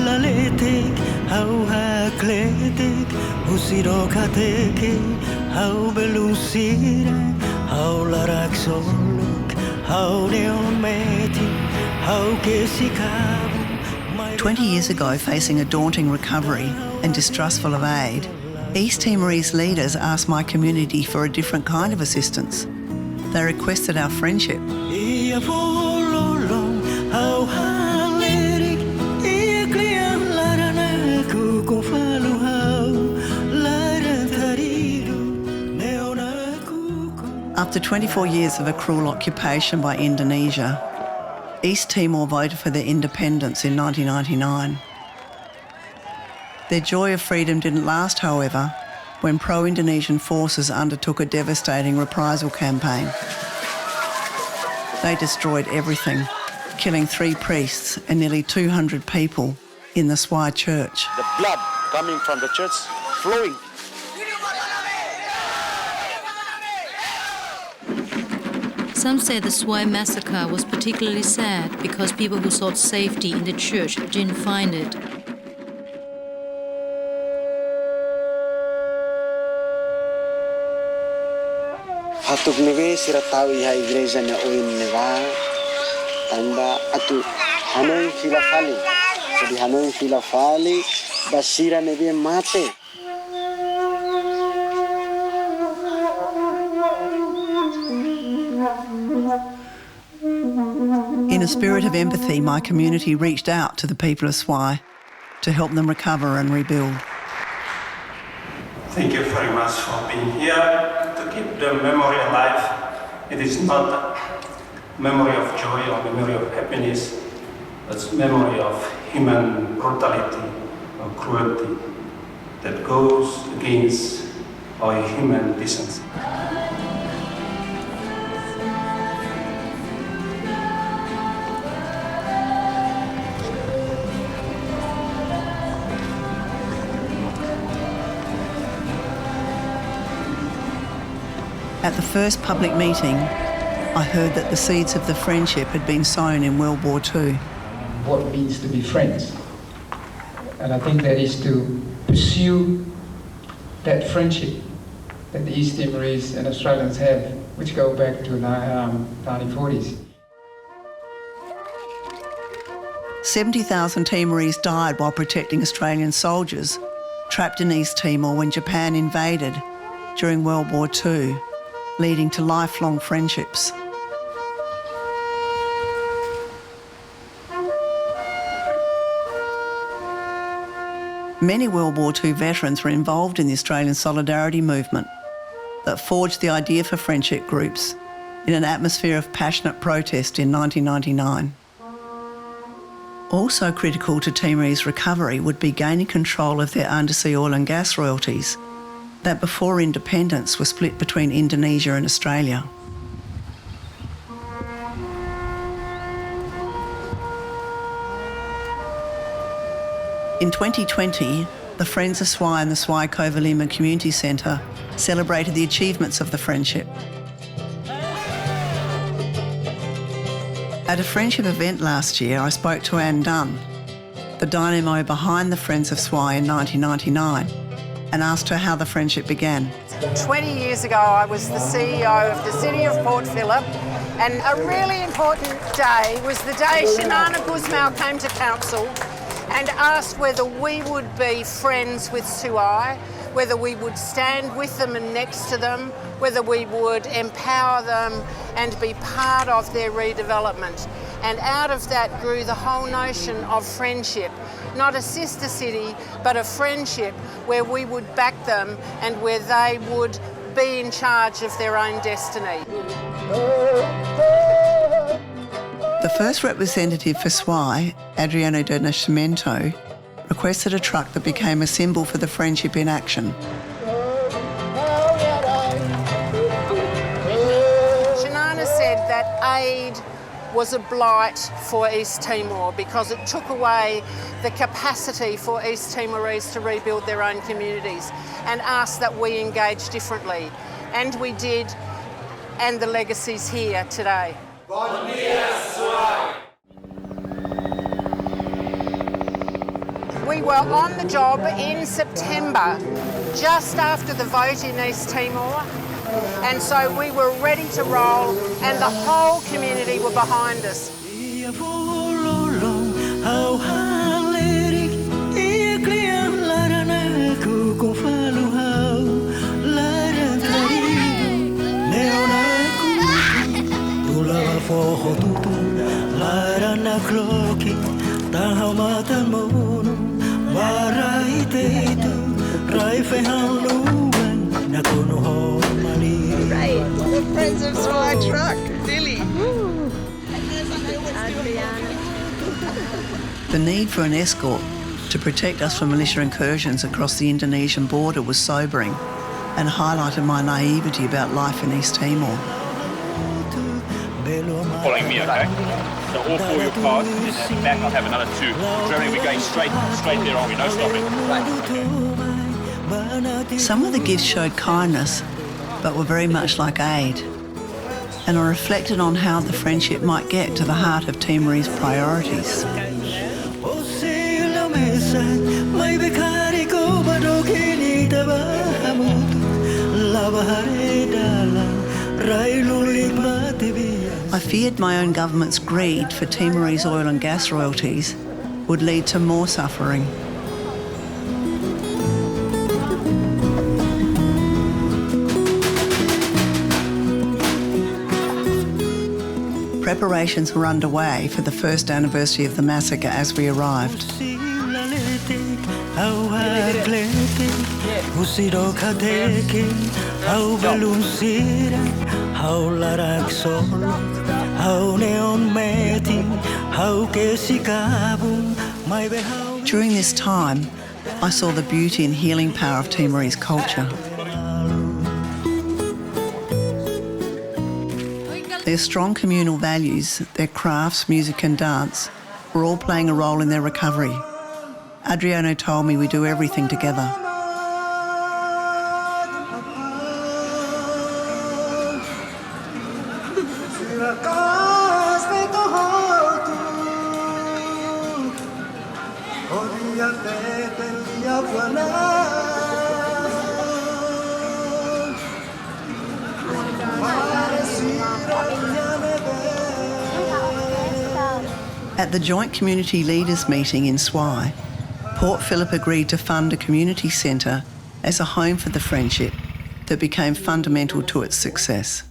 laletik hau hakletik usiro kateke hau belusira hau larak soluk hau neometi hau kesikabu. 20 years ago, facing a daunting recovery and distrustful of aid, East Timorese leaders asked my community for a different kind of assistance. They requested our friendship. After 24 years of a cruel occupation by Indonesia, East Timor voted for their independence in 1999. Their joy of freedom didn't last, however, when pro-Indonesian forces undertook a devastating reprisal campaign. They destroyed everything, killing 3 priests and nearly 200 people in the Swai church. The blood coming from the church flowing. Some say the Swai massacre was particularly sad because people who sought safety in the church didn't find it. Hatuk nege siratau iha igreja na oin neva tanda atu hanoi filafali. Jadi hanoi filafali basira nebe mate. In a spirit of empathy, my community reached out to the people of Swai to help them recover and rebuild. Thank you very much for being here to keep the memory alive. It is not a memory of joy or memory of happiness, it's memory of human brutality or cruelty that goes against our human decency. At the first public meeting, I heard that the seeds of the friendship had been sown in World War II. What it means to be friends. And I think that is to pursue that friendship that the East Timorese and Australians have, which go back to the 1940s. 70,000 Timorese died while protecting Australian soldiers trapped in East Timor when Japan invaded during World War II, leading to lifelong friendships. Many World War II veterans were involved in the Australian Solidarity movement that forged the idea for friendship groups in an atmosphere of passionate protest in 1999. Also critical to Timorese recovery would be gaining control of their undersea oil and gas royalties that before independence were split between Indonesia and Australia. In 2020, the Friends of Swai and the Swai Kovalima Community Centre celebrated the achievements of the friendship. At a friendship event last year, I spoke to Anne Dunn, the dynamo behind the Friends of Swai in 1999, and asked her how the friendship began. 20 years ago, I was the CEO of the City of Port Phillip, and a really important day was the day Shanana Guzmau came to council and asked whether we would be friends with Swai, whether we would stand with them and next to them, whether we would empower them and be part of their redevelopment. And out of that grew the whole notion of friendship. Not a sister city, but a friendship where we would back them and where they would be in charge of their own destiny. The first representative for Swai, Adriano de Nascimento, requested a truck that became a symbol for the friendship in action. Shanana said that aid was a blight for East Timor because it took away the capacity for East Timorese to rebuild their own communities, and asked that we engage differently. And we did, and the legacy's here today. Bon dia, Swai! We were on the job in September, just after the vote in East Timor, and so we were ready to roll, and the whole community were behind us. Right, the Friends of Swai truck, Dilly. The need for an escort to protect us from militia incursions across the Indonesian border was sobering and highlighted my naivety about life in East Timor. Following me, okay? So all 4 your cars, and then back I'll have another 2. Generally we're going straight there, aren't we? No stopping. Right. Some of the gifts showed kindness, but were very much like aid. And I reflected on how the friendship might get to the heart of Timorese priorities. I feared my own government's greed for Timorese oil and gas royalties would lead to more suffering. Preparations were underway for the first anniversary of the massacre as we arrived. During this time, I saw the beauty and healing power of Timorese culture. Their strong communal values, their crafts, music and dance, were all playing a role in their recovery. Adriano told me we do everything together. At the joint community leaders meeting in Swai, Port Phillip agreed to fund a community centre as a home for the friendship that became fundamental to its success.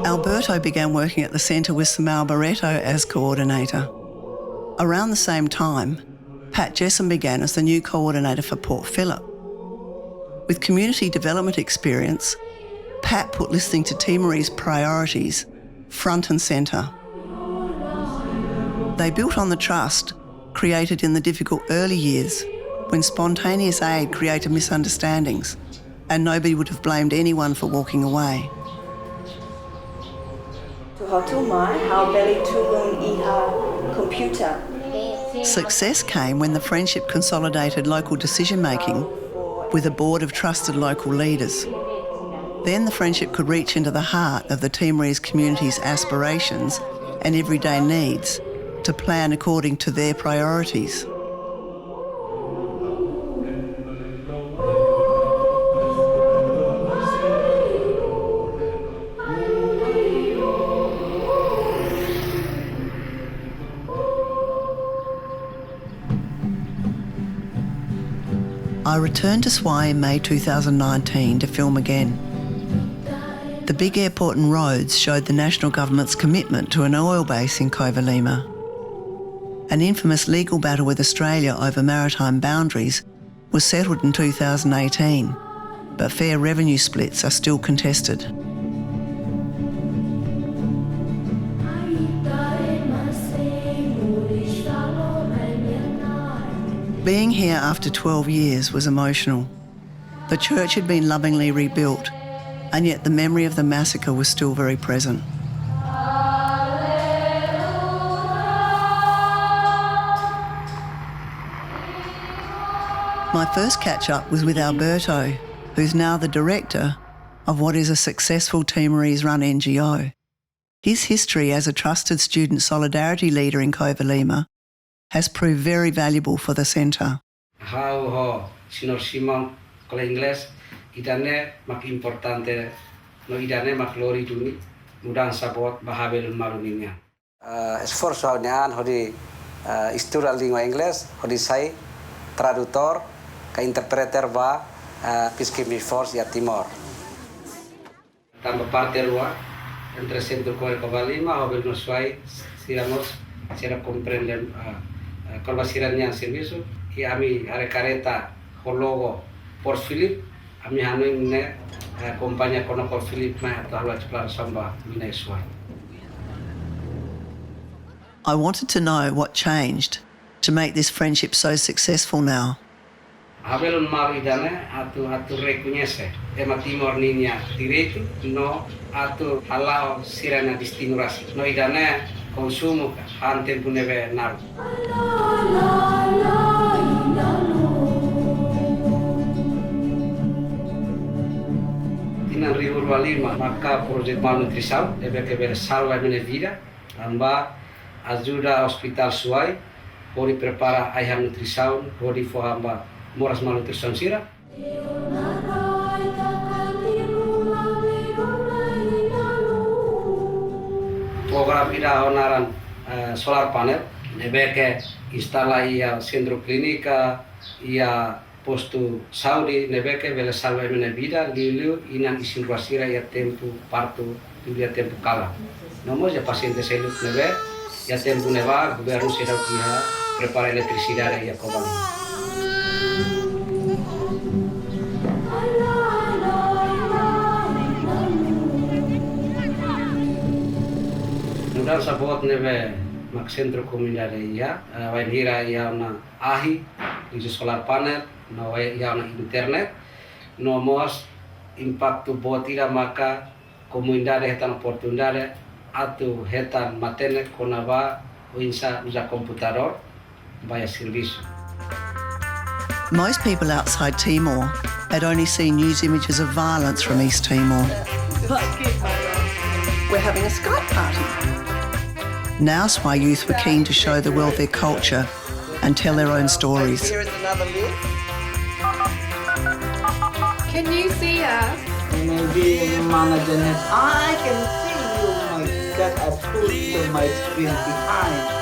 Alberto began working at the centre with Samuel Barreto as coordinator. Around the same time, Pat Jesson began as the new coordinator for Port Phillip. With community development experience, Pat put listening to Timorese priorities front and centre. They built on the trust created in the difficult early years when spontaneous aid created misunderstandings and nobody would have blamed anyone for walking away. Success came when the friendship consolidated local decision-making with a board of trusted local leaders. Then the friendship could reach into the heart of the Timorese community's aspirations and everyday needs to plan according to their priorities. I returned to Swai in May 2019 to film again. The big airport and roads showed the national government's commitment to an oil base in Covalima. An infamous legal battle with Australia over maritime boundaries was settled in 2018, but fair revenue splits are still contested. Being here after 12 years was emotional. The church had been lovingly rebuilt, and yet the memory of the massacre was still very present. My first catch-up was with Alberto, who's now the director of what is a successful Timorese-run NGO. His history as a trusted student solidarity leader in Covalima has proved very valuable for the centre. How ho sinor Simon con inglés idane mak importante no idane mak lori duni mudan sabot bahabel maluminya. Esforço nian hodi estuda língua inglês hodi sai tradutor ka interpreter ba peacekeeping force ya Timor. Tambah parte luar entre centro con Covalima hobel no suai siramos sira comprenden kalau sirannya serviço e ami are careta hologo Port Phillip ami hanuin ne kompannya kono Port Phillip na tahla chplar samba mine suai. I wanted to know what changed to make this friendship so successful now. Abelon maridane atu reconhece ema Timor niña direito no atu halao sirana distinguirasi no idane consumo ante puneve nar. Tinan ribu lima maka proyek malnutrição deve que ver salva minha vida amba ajuda hospital suai pode prepara ayah nutrição pode foramba moras malnutrição sira. Program ida onaran solar panel deve que instala ia centro clínica ia posto saúde deve que vele salva minha vida liu inan isin ruasira ia tempo parto dia tempo kala. Nomos ya paciente seluk neve ya tempo neva governo será kia prepara eletricidade ia Covalima. Nudal sabot neve mak centro comunidade ia wain hira ia na ahi di solar panel no ia na internet no mos impacto botira maka comunidade hetan oportunidade atu hetan matene konava uinsa usa computador via serviço. Most people outside Timor had only seen news images of violence from East Timor. We're having a Skype party. Now SWI youth were keen to show the world their culture and tell their own stories. Here is another lift. Can you see us? Maybe manager has, I can see you. Oh my God, I put my screen behind.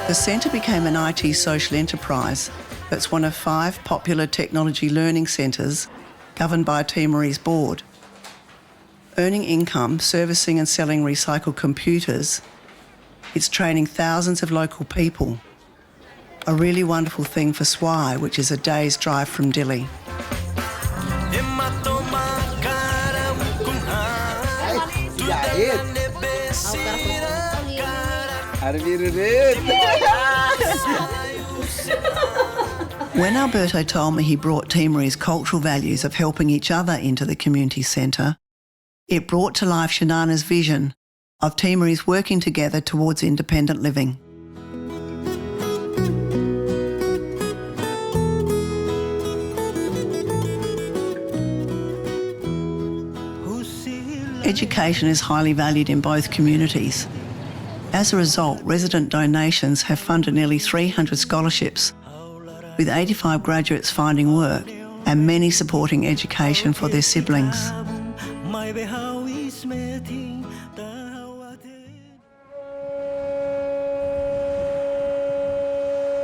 The centre became an IT social enterprise that's one of 5 popular technology learning centres governed by a Timorese board. Earning income, servicing and selling recycled computers, it's training thousands of local people. A really wonderful thing for SWI, which is a day's drive from Dili. When Alberto told me he brought Timorese cultural values of helping each other into the community centre, it brought to life Shanana's vision of Timorese working together towards independent living. Education is highly valued in both communities. As a result, resident donations have funded nearly 300 scholarships, with 85 graduates finding work and many supporting education for their siblings.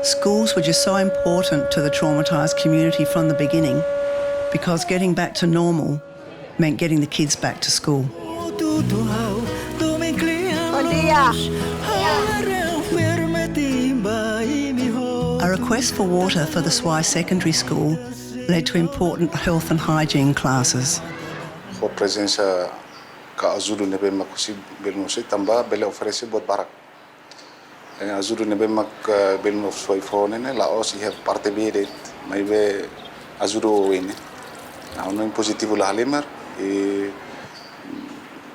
Schools were just so important to the traumatised community from the beginning because getting back to normal meant getting the kids back to school. A request for water for the SWI secondary school led to important health and hygiene classes. For presença ka ajuda nebe makusi belnosi tamba bele oferece bot barak. Ajuda nebe mak belno SWI phone ne laos I have parte bede mai be ajuda wene. Na ono positivo la halimer e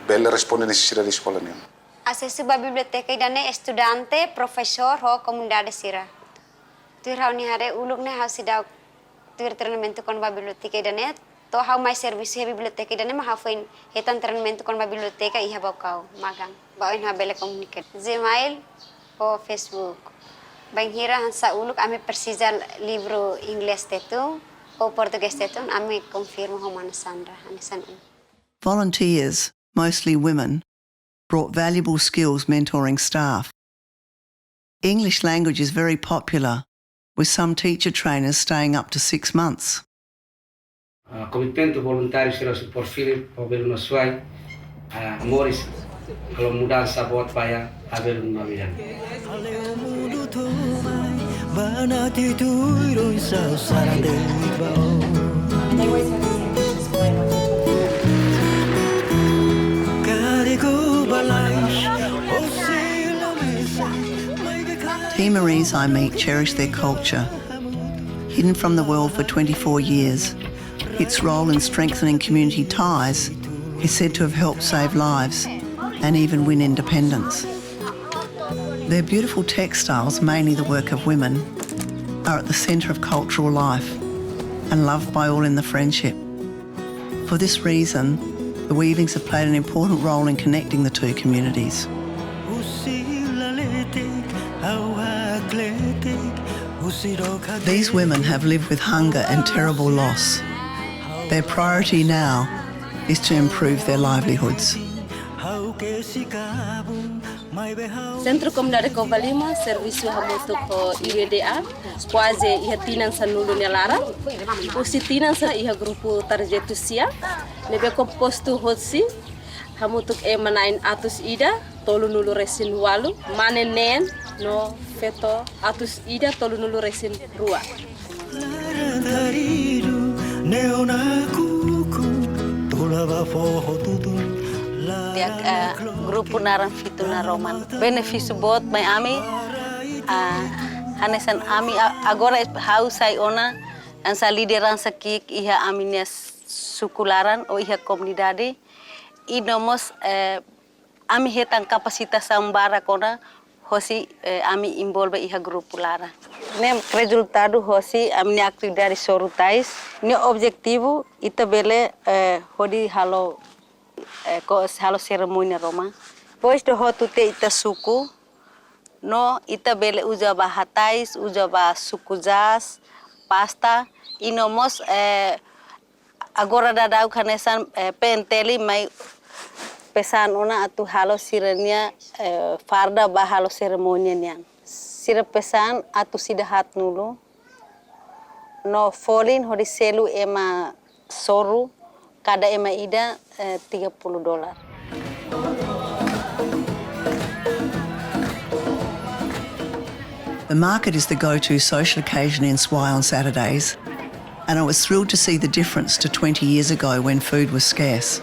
bele responde necessidade de escola ne. Acesso à biblioteca idane estudante, professor ho comunidade sira. Tuir ni hare uluk ne hasidau tuir treinamento con a biblioteca idane to how mai serviço a biblioteca idane ma hafain hetan treinamento con a biblioteca iha bau magang. Bain ha bele comunicate. Gmail o Facebook. Bang hira hansa uluk ame precisa livro inglês tetu o português tetu ame confirmo ho mana Sandra anisan. Volunteers, mostly women, brought valuable skills mentoring staff. English language is very popular, with some teacher trainers staying up to 6 months. Komitmen voluntário City of Port Phillip, Melbourne Australia, Morris, kalau mudança buat paya, Melbourne Australia. Timorese I meet cherish their culture. Hidden from the world for 24 years, its role in strengthening community ties is said to have helped save lives and even win independence. Their beautiful textiles, mainly the work of women, are at the centre of cultural life and loved by all in the friendship. For this reason, the weavings have played an important role in connecting the two communities. These women have lived with hunger and terrible loss. Their priority now is to improve their livelihoods. Centro Comunidade Covalima, serviço hamoto ko IWDA, quase ia tinan sa nulo nelara. Usi tinan sa iha grupo tarjetusia, nebe composto hotsi, hamutuk manain atus ida, tolu nulo resin walu, manenen no feto atus ida tolu nulo resin rua. Dia grupo naran fitu na roman benefício bot mai ami hanesan ami agora hausai ona ansa liderança kik iha aminias sukularan o iha comunidade e nomos ami hetan kapasitação bara kona hosi ami envolve iha grupo lara nem resultado hosi amni atividade sorutais ni objetivo itabele hodi halo halo cerimônia roma pois do hotu te ita suku no ita bele ujaba hatais ujaba suku jas pasta inomos agora dadau kanesan penteli mai pesan ona atu halo sirenia farda ba halo cerimônia nian sira pesan atu sidahat nulu no folin hodi selu ema soru kada ema ida $30. The market is the go-to social occasion in Swai on Saturdays, and I was thrilled to see the difference to 20 years ago when food was scarce.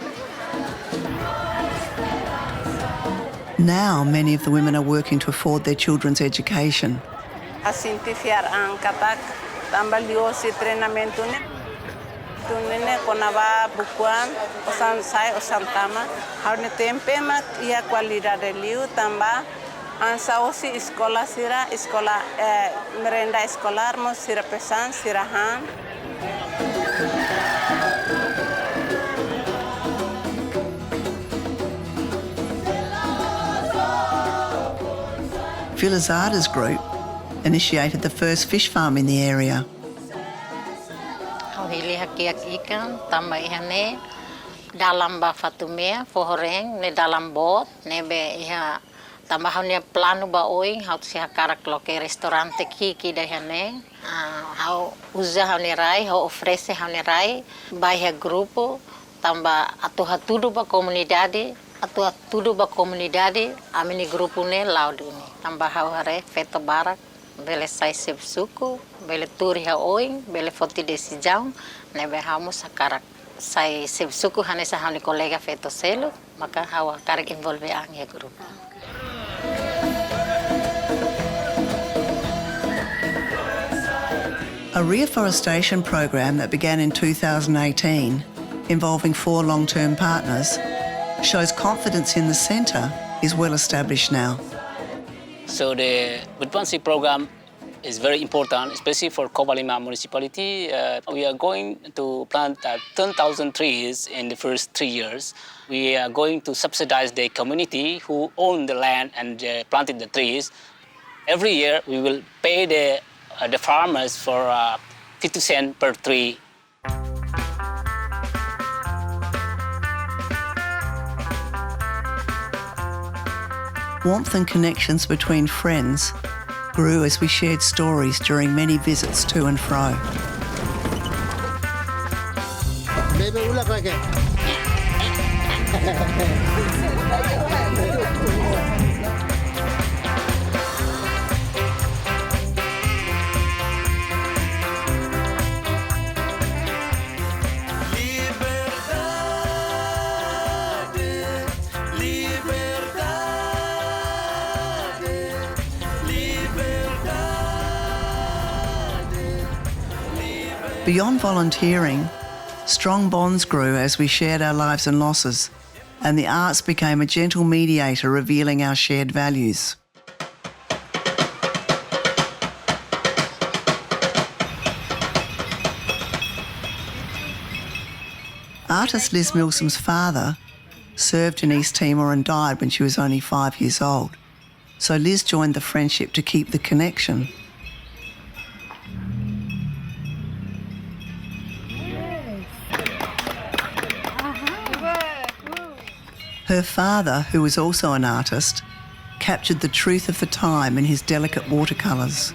Now, many of the women are working to afford their children's education. Asinti fiar ang katak tambal dio si treinamento ne. Tunene konava bukuan osan sai osan tama harne tempe mak ia qualidade liu tamba ansa osi escola sira escola merenda escolar mo sira pesan sirahan. Filazada's group initiated the first fish farm in the area. Hili hakiak ikan tambah ihane dalam ba fatumea foreng ne dalam bot nebe iha tambahnya plano ba oing hau sia karak loke restaurante kiki dahane hau usaha ne rai hau ofrece hane rai baia grupo tambah atu hatudu ba comunidade amini grupo ne lauduni tambah hau hare feto barak bele sai suku bele turi ha oing bele foti desi jam nebe hamu sakarak sai suku hanesa hani kolega feto selo maka hawa karak involve ang ya grupo. A reforestation program that began in 2018 involving 4 long-term partners shows confidence in the centre is well established now. So the Budpansi program is very important, especially for Covalima municipality. We are going to plant 10,000 trees in the first 3 years. We are going to subsidize the community who own the land and planted the trees. Every year we will pay the farmers for 50 cents per tree. Warmth and connections between friends grew as we shared stories during many visits to and fro. Beyond volunteering, strong bonds grew as we shared our lives and losses, and the arts became a gentle mediator revealing our shared values. Artist Liz Milsom's father served in East Timor and died when she was only 5 years old, so Liz joined the friendship to keep the connection. Her father, who was also an artist, captured the truth of the time in his delicate watercolours.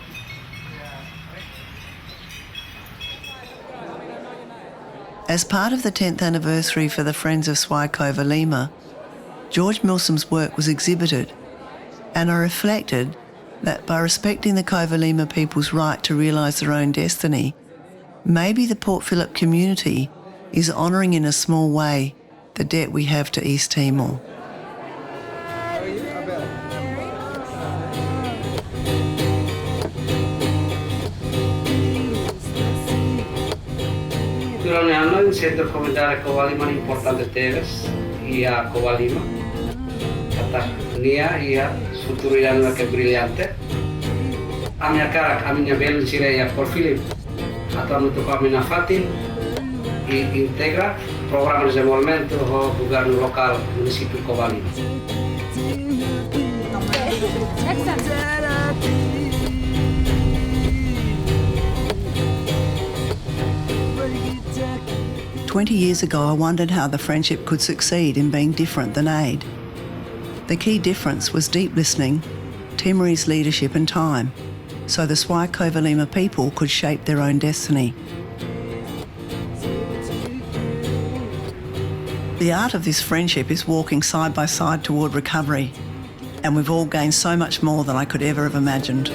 As part of the 10th anniversary for the Friends of Swai Covalima, George Milsom's work was exhibited, and I reflected that by respecting the Covalima people's right to realise their own destiny, maybe the Port Phillip community is honouring in a small way the debt we have to East Timor. Durante l'anno il centro comunitario Covalima è importante teves a Covalima. Kata nia ia futuro yang ke brillante. Amia karak aminya bel sire Port Phillip atau untuk kami nafatin integra program desenvolvimento do governo local município Covalima. 20 years ago, I wondered how the friendship could succeed in being different than aid. The key difference was deep listening, Timorese leadership and time, so the Swai Covalima people could shape their own destiny. The art of this friendship is walking side by side toward recovery, and we've all gained so much more than I could ever have imagined.